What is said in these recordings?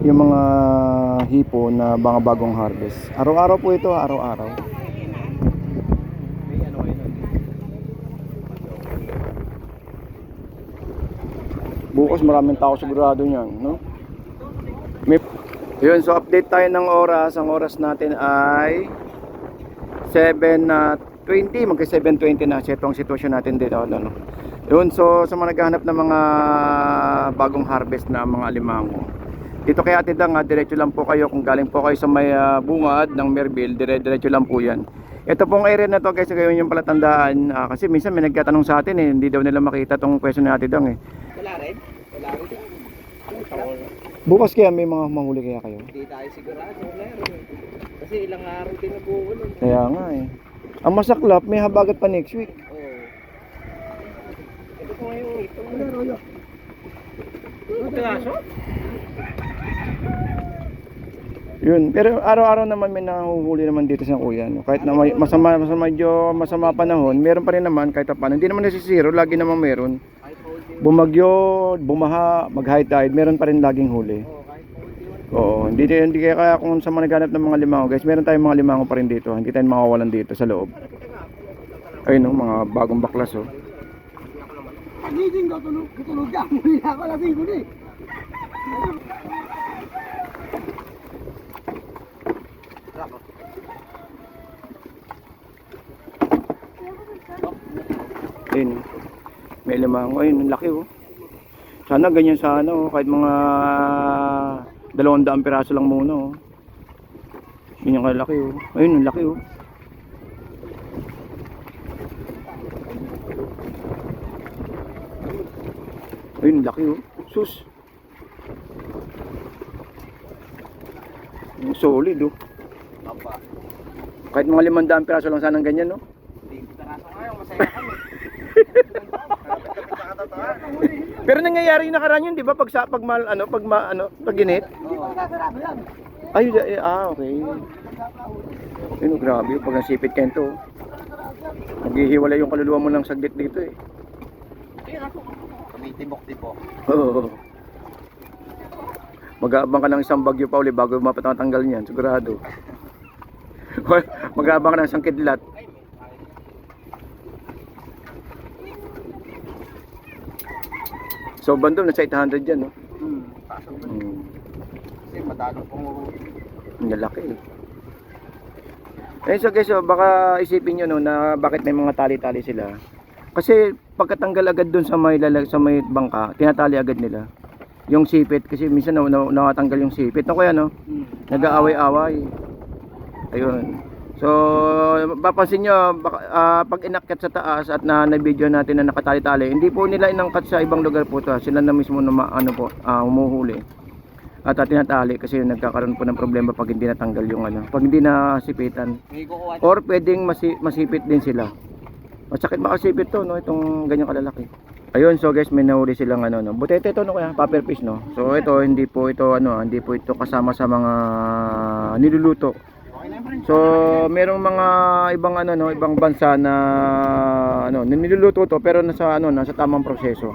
yung mga hipo na mga bagong harvest. Araw-araw po ito, araw-araw. Bukas maraming tao sigurado niyan, no? May... Yun, so update tayo ng oras. Ang oras natin ay 7:20, magka 7:20 na. Itong sitwasyon natin dito, no? Yun, so sa mga naghahanap ng mga bagong harvest na mga alimango, dito kay Ate Dang, diretso lang po kayo. Kung galing po kayo sa may bungad ng Merville, diretso lang po yan. Ito pong area na to guys, ngayon yung palatandaan, kasi minsan may nagtatanong sa atin hindi daw nila makita tong question ni Ate Dang Wala rin? Wala rin? Bukas kaya may mga mahuli kaya kayo? Hindi tayo sigurado, meron. Kasi ilang araw din nag-uulong. Kaya nga Ang masaklap, may habagat pa next week. Oo. Ito po ngayon, ito. Ano, Royo? Ito aso? Yun, pero araw-araw naman may nahuhuli naman dito sa kuya, no? Kahit na may masama panahon, meron pa rin naman kahit paano. Hindi naman nasisiro, lagi naman meron. Bumagyo, bumaha, mag-high tide, meron pa rin laging huli. Oo, hindi kaya kung sa mga naghanap ng mga limango, guys, meron tayong mga limango pa rin dito. Hindi tayo makawalan dito sa loob. Ayun, no, mga bagong baklas, oh. Hindi din ko tulog ka. Muli na ako lasing ko din. Ayun, may limango. Ayun, ang laki, oh. Sana ganyan sana, oh. Kahit mga 200 piraso lang muna, oh. Yun yung kalaki, oh. Ayun, ang laki, oh. Ayun, laki, oh. Sus. Solid, oh. Kahit mga 500 piraso lang sana ganyan, no? Masaya kami. Pero nangyayari yung nakaraan yun, di ba? Pag init. Ay, okay. Ayun, grabe. Pag nasipit kayo ito, maghihiwalay yung kaluluwa mo ng saglit dito, eh. Tumitibok-tibok. Oo. Mag-aabang ka ng isang bagyo pa uli bago mapatanggal niyan, sigurado. Mag-aabang ka ng isang kidlat. So bandom nasa 800 dyan, no? Kasi madalo pong Ang lalaki, eh. So guys, baka isipin nyo, no, na bakit may mga tali-tali sila. Kasi pagkatanggal agad dun sa may bangka, tinatali agad nila yung sipit, kasi minsan nakatanggal yung sipit, no, kaya, no? Nag-aaway-away. Ayun. So papansin nyo, pag inakyat sa taas at na-video natin na nakatali-tali, hindi po nila inangkat sa ibang lugar po to. Sila na mismo na humuhuli at tinatali, kasi nagkakaroon po ng problema pag hindi natanggal yung pag hindi nasipitan, or pwedeng masipit din sila. Masakit makasipit to, no, itong ganyang kalalaki. Ayun, so guys, may nahuli silang no. Butete to, no, kaya puffer fish, no. So ito hindi po ito kasama sa mga niluluto. So merong mga ibang ibang bansa na niluluto to, pero nasa tamang proseso.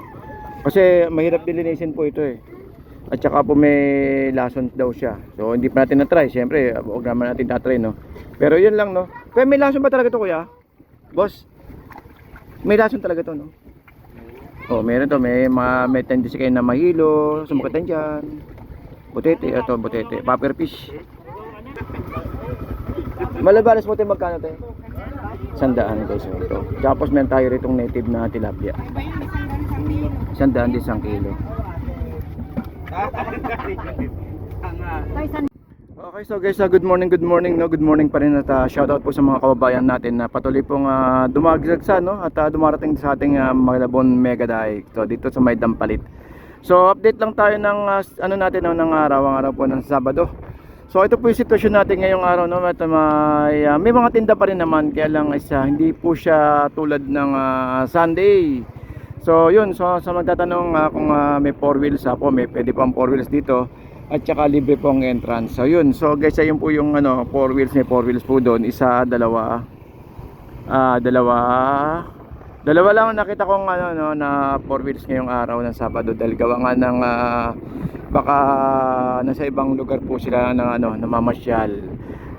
Kasi mahirap din linisin po ito, eh. At saka po may lason daw siya. So hindi pa natin na-try. Siyempre, huwag naman natin na-try, no. Pero yun lang, no. Kaya may lason ba talaga to, kuya? Boss, may lason talaga to, no. Oh, meron to, may tendency kayo na mahilo, sumakatan dyan. Butete, ito butete, puffer fish. Malabalas mo tayo magkano tayo? 100 guys, ito. Tapos meron tayo ritong native na tilapia. 100 din 1 kilo. Okay, so guys, good morning, no. Good morning pa rin, at shoutout po sa mga kababayan natin na patuloy pong dumagdagsa, no, at dumarating sa ating Malabon Mega Daig. So dito sa may Dampalit. So update lang tayo ng ng araw po ng Sabado. So ito po yung sitwasyon natin ngayong araw, no. At may mga tinda pa rin naman, kaya lang hindi po siya tulad ng Sunday. So yun, so sa magtatanong kung may 4 wheels po, pwede pang 4 wheels dito. At saka libre pong entrance. So yun, so guys, ayun po yung 4 wheels, may 4 wheels po doon. Isa, dalawa, dalawa lang nakita kong na 4 wheels ngayong araw ng Sabado, dahil gawa nga ng baka nasa ibang lugar po sila na ano, namamasyal.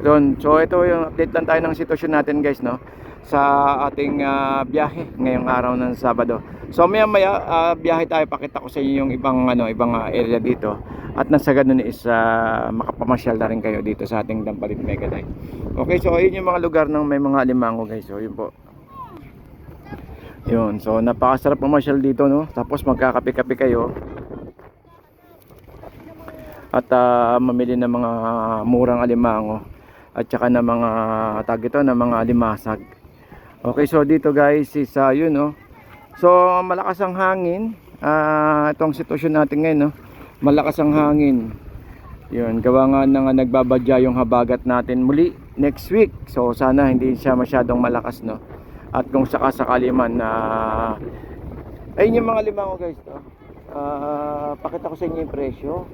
Doon. So ito yung update lang tayo ng sitwasyon natin guys, no, sa ating biyahe ngayong araw ng Sabado. So maya biyahe tayo, pakita ko sa inyo yung ibang ibang area dito. At nasa ganun is makapamasyal na rin kayo dito sa ating Dampalit Megaday. Okay, so ayun yung mga lugar ng may mga alimango guys. So yun po. Yun, so napakasarap mamasyal dito, no. Tapos magkakape-kape kayo. At mamili ng mga murang alimango at saka ng mga tag ito, ng mga alimasag. Okay, so dito guys is yun, no. So malakas ang hangin. Itong sitwasyon natin ngayon, no. Malakas ang hangin. Yun, gawa nga na nagbabadya yung habagat natin muli next week. So sana hindi siya masyadong malakas, no. At kung sakasakali man ayun yung mga limango guys, no. Pakita ko sa inyo yung presyo.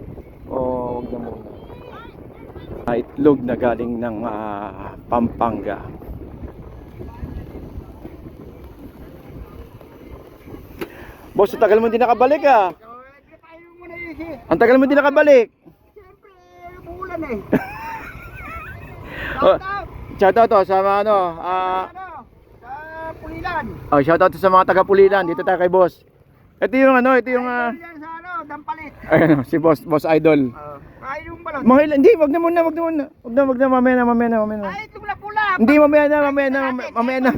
O wag na muna. Itlog na galing ng Pampanga. Boss, ang tagal mo hindi nakabalik ah. Ang tagal mo hindi nakabalik. Siyempre, umuulan eh. Oh, shoutout to sa mga Sa Pulilan. shoutout to sa mga taga Pulilan. Dito tayo kay boss. Ito yung ito yung Yan sa Dampalit. ayun, si boss Idol. Ay, yung balon. Hindi, wag na muna. Wag na, mamaya na. Ay, itong lapula. Hindi, mamaya na. Mamaya na.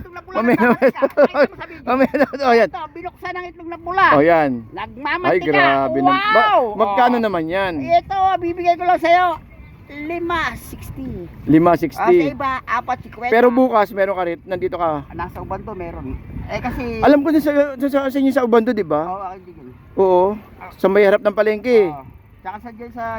Oh, yan. Ito, binuksan ang itlog na pula. Oh, yan. Nagmamantika. Ay, grabe na. Wow! Magkano naman yan? Ito, bibigay ko lang sa'yo. 5.60. 5.60. Sa iba, 4.50. Pero bukas, meron ka rin. Nandito ka. Nasa Ubanto meron. Kasi... Alam ko din sa inyo sa Ubanto, di ba? Oo, hindi ko. Oo. Sa may harap ng palengke. Tsaka sa dyan sa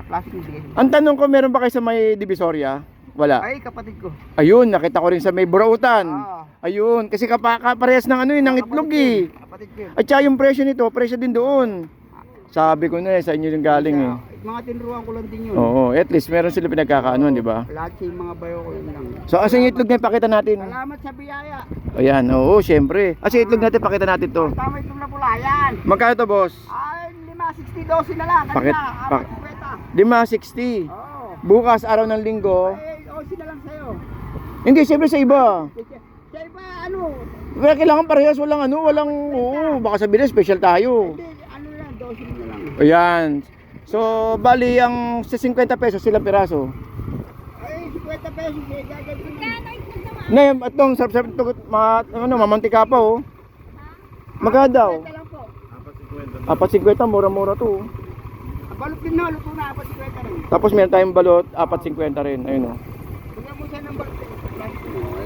Plaza bibigay. Ang tanong ko, meron ba kayo sa may Divisoria? Wala. Ay, kapatid ko. Ayun, nakita ko rin sa may Burautan. Oo. Ayun, kasi kaparehas ng ng itlog eh. Kapatid ko. At saka yung presyo nito, presyo din doon. Sabi ko na sa inyo yung galing eh. Mga tinruan ko lang din yun. Oo, at least meron sila pinagkakaanuan, di ba? Lahat yung mga bayo ko yun lang. So, asa yung itlog na pakita natin? Salamat sa biyaya. Ayan, oo, syempre. Asa yung itlog natin, pakita natin to. Tama itong napula yan. Magkano to, boss? Ay, 5.60 na lang. Pakit, 5.60. Oo. Bukas, araw ng linggo. Ay, 11 na lang sa'yo. Hindi, syempre sa iba. Sa iba, ano? Kaya kailangan parehas, walang, baka sabihin, special tayo. Hindi, ano lang, 12 na lang. Ayan. So, bali, ang sa 50 pesos silang piraso. Ay, 50 pesos. Gagawin mo. Na, itong sarap-sarap ito, mamantika pa oh. Magkano daw? 50 lang po. 4.50, mura-mura to. Balot din na, luto na, 4.50 rin. Tapos meron tayong balot, 4.50 rin. Ayun oh. Bigyan mo siya ng balot.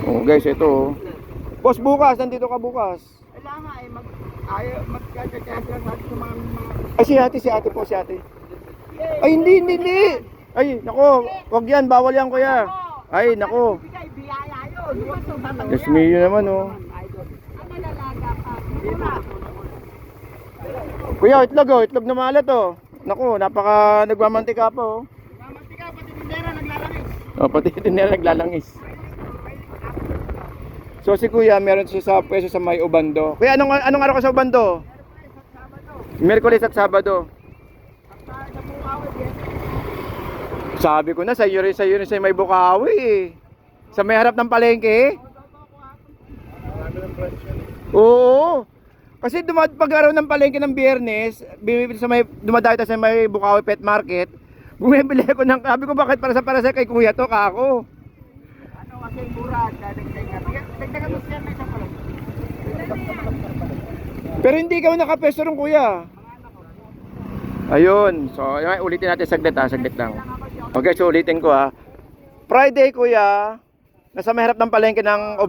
Oh, guys, ito oh. Boss, bukas, nandito ka bukas. Kailangan ay magkakakasya sa mga Ay, si ate po, si ate. Ay, hindi. Ay, nako, wag yan, bawal yan, kuya. Ay, nako. bigay biyaya yun. Yes, Mio naman oh. Kuya, itlog na maalat oh. Nako, nagmamantika pa oh. Mamantika, pati tindera naglalangis. Oh, pati tinela naglalangis. So si kuya, meron siya sa pwesto sa may Ubando. Kuya, anong araw ka sa Ubando? Miyerkules at Sabado. Sabi ko na, sa iyo rin sa may Bukawi eh. Sa may harap ng palengke. Oo. Kasi pag araw ng palengke ng Biyernes, dumadayo tayo sa may Bukawi Pet Market. Bumibili ako ng, sabi ko bakit para sa kay kuya to, kako. Ano kasi mura, dagdagan mo siya may isang palong. Pero hindi ka nakapeso rin kuya. Ayun, so ayun, ulitin natin saglit lang. Okay, so ulitin ko Friday kuya, nasa may harap ng palengke ng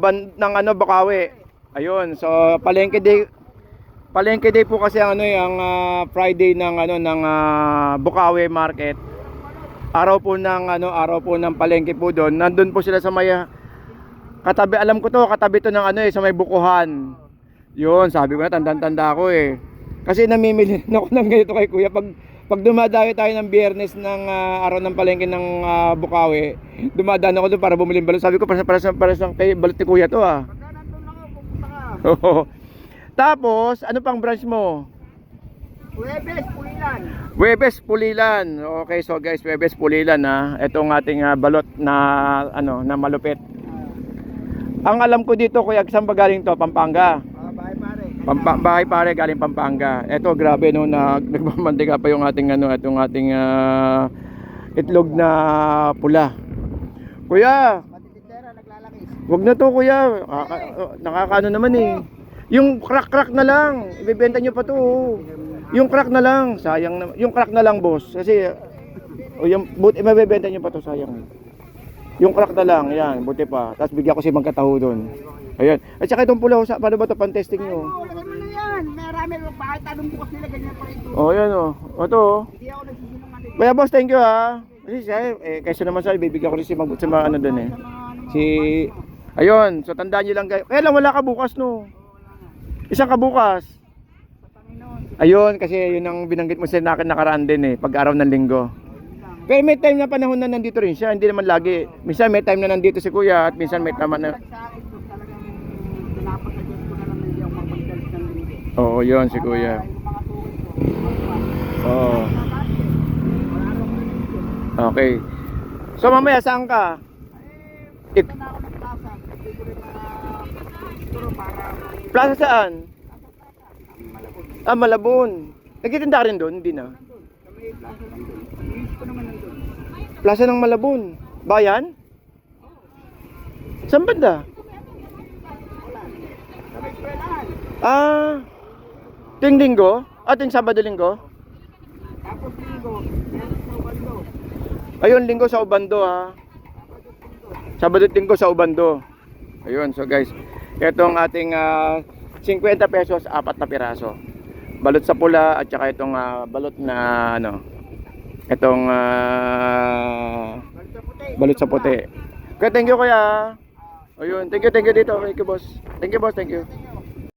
Bukawi. Ayun, so palengke day po kasi ang Friday ng Bukawi Market. Araw po ng palengke po doon. Nandun po sila sa may katabi, alam ko to, katabi to ng sa may Bukuhan. Yun, sabi ko na tanda ko eh. Kasi namimili na ako ng ganito kay kuya pag dumadayo tayo ng Biyernes ng araw ng palengke ng Bukawi, dumadaan ako doon para bumili ng balot. Sabi ko para sa kay balot ni kuya to Pagka nandun ako, pupunta ka. Oo. Tapos, ano pang branch mo? Huwebes, Pulilan. Huwebes Pulilan. Okay, so guys, Huwebes Pulilan ha. Ito ang ating balot na ano, na malupit. Ang alam ko dito, kuya, saan ba galing to? Pampanga. Bahay pare. Bahay pare galing Pampanga. Ito grabe no, nagmamantika pa yung ating ano, itong ating itlog na pula. Kuya, Matitindera, naglalakis. wag na to kuya. Nakakaano naman eh. Yung crack na lang. Ibebenta nyo pa to. Yung crack na lang. Sayang na. Yung crack na lang, boss. Kasi yung mabebenta nyo pa to, sayang. Yung crack na lang, yan, buti pa. Tapos bigyan ko si Magkataho doon. Ayan. At saka itong pula, paano ba ito pan-testing nyo? Oo, lagay mo na yan. Marami bakit tanong bukas nila ganyan pa rin. Oh, yan oh. Ito oh. Hindi ako nagsisinungaling. Kaya boss, thank you ha. Kasi siya, kaysa naman sa bibigyan ko rin si mga ano doon eh. Si ayun, so tandaan niyo lang kayo. Kaya lang wala ka bukas no. Isang ka bukas. Ayun, kasi yun ang binanggit mo sa akin nakaraan din eh, pag araw ng linggo. Pero may time na panahon na nandito rin siya, hindi naman lagi. Minsan may time na nandito si kuya at minsan may tama na. Sa akin po talagang pinapasagyan ko na lang hindi ako magpagdalit ng linggo. Oo, yun si kuya. Yung mga tuwid ko. Oo. Okay. So mamaya saan ka? Ito na ako ng plaza. Hindi ko rin siguro para Plaza saan? malabot. Ah, Malabon. Nagtitinda ka rin doon? Hindi na. Kami plaza lang doon. Inis ko naman nandun. Plaza ng Malabon. Bayan? Saan banda? Kami eskwelahan. Ah, ting linggo? Ah, ting Sabado linggo? Tapos linggo, meron sa Ubando. Ayun, linggo sa Ubando ha. Sabado at linggo sa Ubando. Ayun, so guys, ito ang ating 50 pesos, 4 na piraso. Balot sa pula at saka itong balot na ano, itong balot sa puti. Okay, thank you kuya. Ayun, thank you dito. Thank you boss. Thank you boss, thank you.